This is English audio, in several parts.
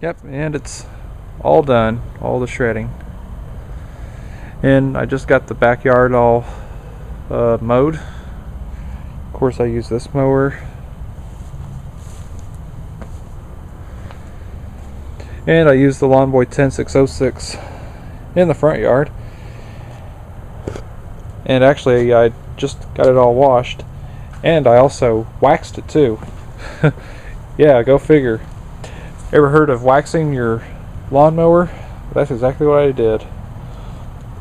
Yep, and it's all done, all the shredding. And I just got the backyard all mowed. Of course, I use this mower. And I use the Lawn Boy 10606 in the front yard. And actually, I just got it all washed. And I also waxed it too. Yeah, go figure. Ever heard of waxing your lawnmower? That's exactly what I did.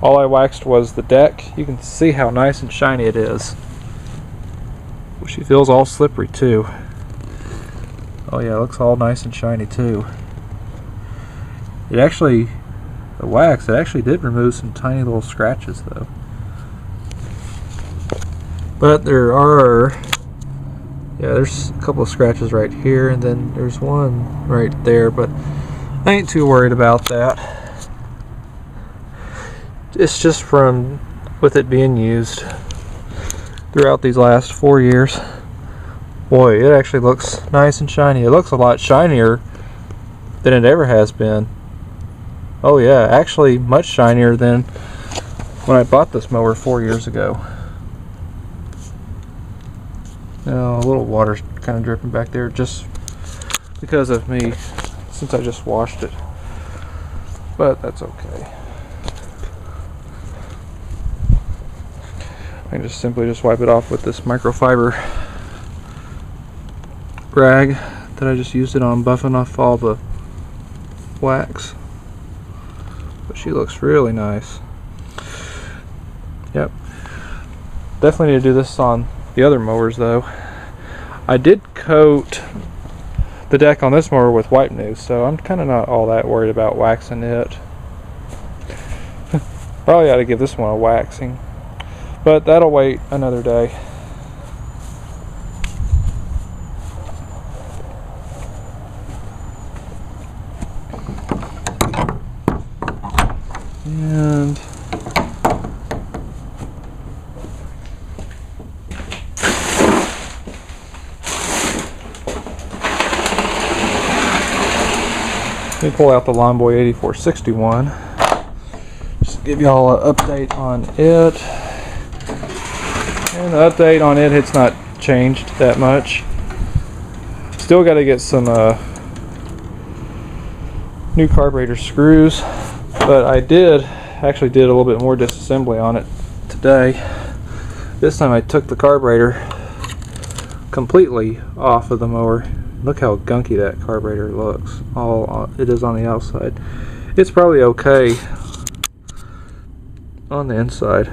All I waxed was the deck. You can see how nice and shiny it is. She feels all slippery too. Oh yeah, it looks all nice and shiny too. It actually, the wax, it actually did remove some tiny little scratches though. But there are, yeah, there's a couple of scratches right here, and then there's one right there, but I ain't too worried about that. It's just from with it being used throughout these last 4 years. Boy, it actually looks nice and shiny. It looks a lot shinier than it ever has been. Oh yeah, actually much shinier than when I bought this mower 4 years ago. Now a little water's kind of dripping back there just because of me, since I just washed it. But that's okay. I can just simply wipe it off with this microfiber rag that I just used it on, buffing off all the wax. But she looks really nice. Yep. Definitely need to do this on the other mowers though. I did coat the deck on this mower with white news, so I'm kind of not all that worried about waxing it. Probably ought to give this one a waxing, but that'll wait another day. And let me pull out the Lawn Boy 8461. Just to give y'all an update on it. And the update on it, it's not changed that much. Still got to get some new carburetor screws, but I actually did a little bit more disassembly on it today. This time I took the carburetor completely off of the mower. Look how gunky that carburetor looks. All it is on the outside. It's probably okay on the inside.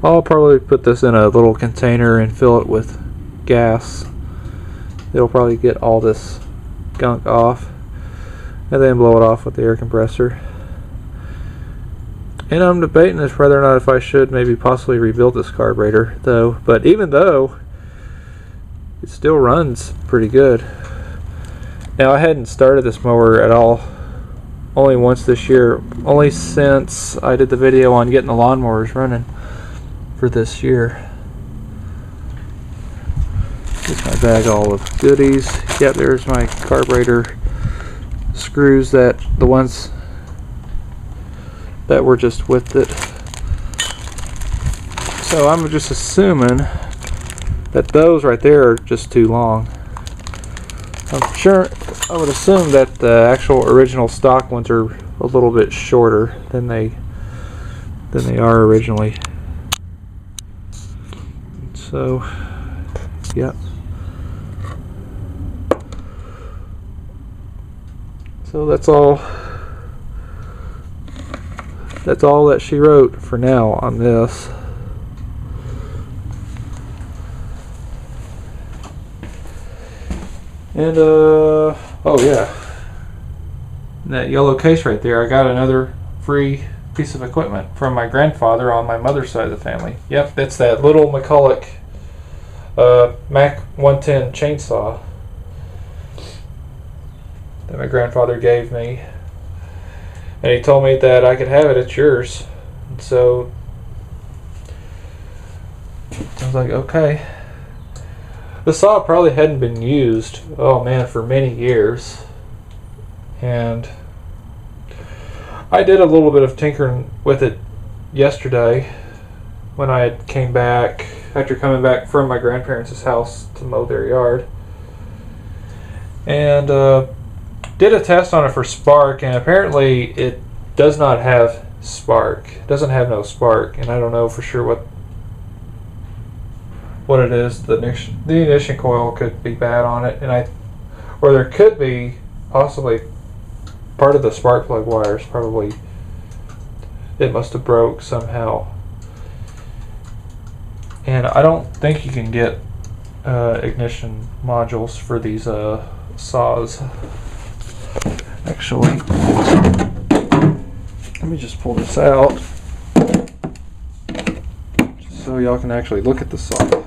I'll probably put this in a little container and fill it with gas. It'll probably get all this gunk off, and then blow it off with the air compressor. And I'm debating as whether or not if I should maybe possibly rebuild this carburetor though. But even though it still runs pretty good. Now I hadn't started this mower at all, only once this year, only since I did the video on getting the lawnmowers running for this year. Here's my bag all of goodies. Yep, there's my carburetor screws, the ones that were just with it. So I'm just assuming that those right there are just too long. I'm sure, I would assume that the actual original stock ones are a little bit shorter than they are originally. So, yep. So that's all that she wrote for now on this. And oh yeah, in that yellow case right there, I got another free piece of equipment from my grandfather on my mother's side of the family. Yep, it's that little McCulloch Mac 110 chainsaw that my grandfather gave me, and he told me that I could have it, it's yours. And so I was like, okay. The saw probably hadn't been used, oh man, for many years. And I did a little bit of tinkering with it yesterday when I came back, after coming back from my grandparents' house to mow their yard. And did a test on it for spark, and apparently it does not have spark. It doesn't have no spark, and I don't know for sure what it is. The ignition coil could be bad on it, or there could be possibly part of the spark plug wires. Probably it must have broke somehow, and I don't think you can get ignition modules for these saws. Actually, let me just pull this out just so y'all can actually look at the saw.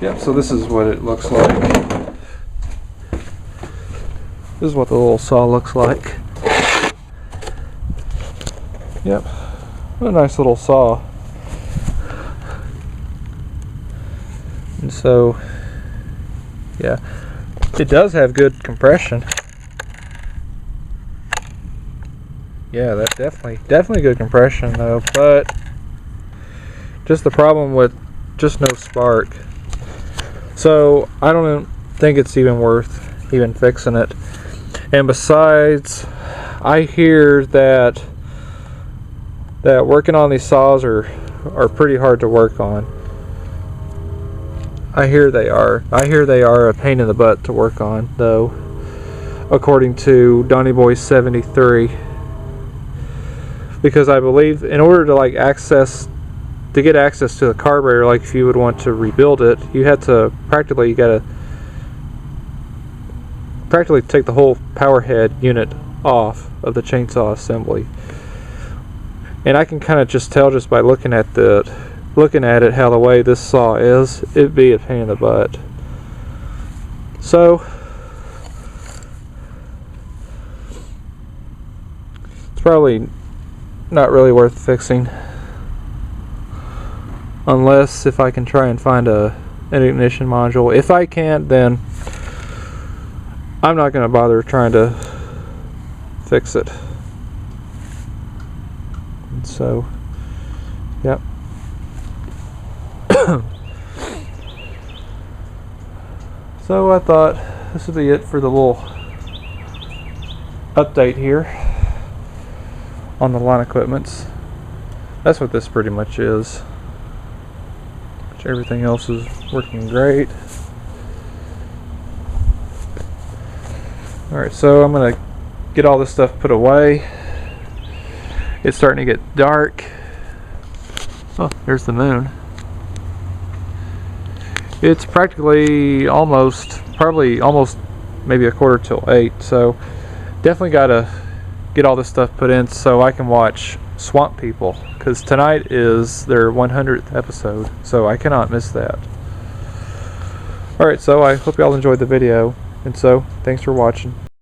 Yep, so this is what it looks like. This is what the little saw looks like. Yep, what a nice little saw. And so, yeah, it does have good compression. Yeah, that's definitely good compression though, but just the problem with just no spark. So I don't think it's even worth even fixing it. And besides, I hear that working on these saws are pretty hard to work on. I hear they are a pain in the butt to work on though, according to Donny Boy 73. Because I believe in order to get access to the carburetor, like if you would want to rebuild it, you had to practically take the whole power head unit off of the chainsaw assembly. And I can kind of just tell just by looking at it how the way this saw is, it'd be a pain in the butt. So it's probably not really worth fixing, unless if I can try and find an ignition module. If I can't, then I'm not going to bother trying to fix it. And so, yep. So I thought this would be it for the little update here on the lawn equipments. That's what this pretty much is. Everything else is working great. Alright, so I'm gonna get all this stuff put away. It's starting to get dark. Oh, there's the moon. It's practically probably almost maybe a quarter till 8, so definitely gotta get all this stuff put in so I can watch Swamp People, because tonight is their 100th episode, so I cannot miss that. Alright, so I hope y'all enjoyed the video, and so thanks for watching.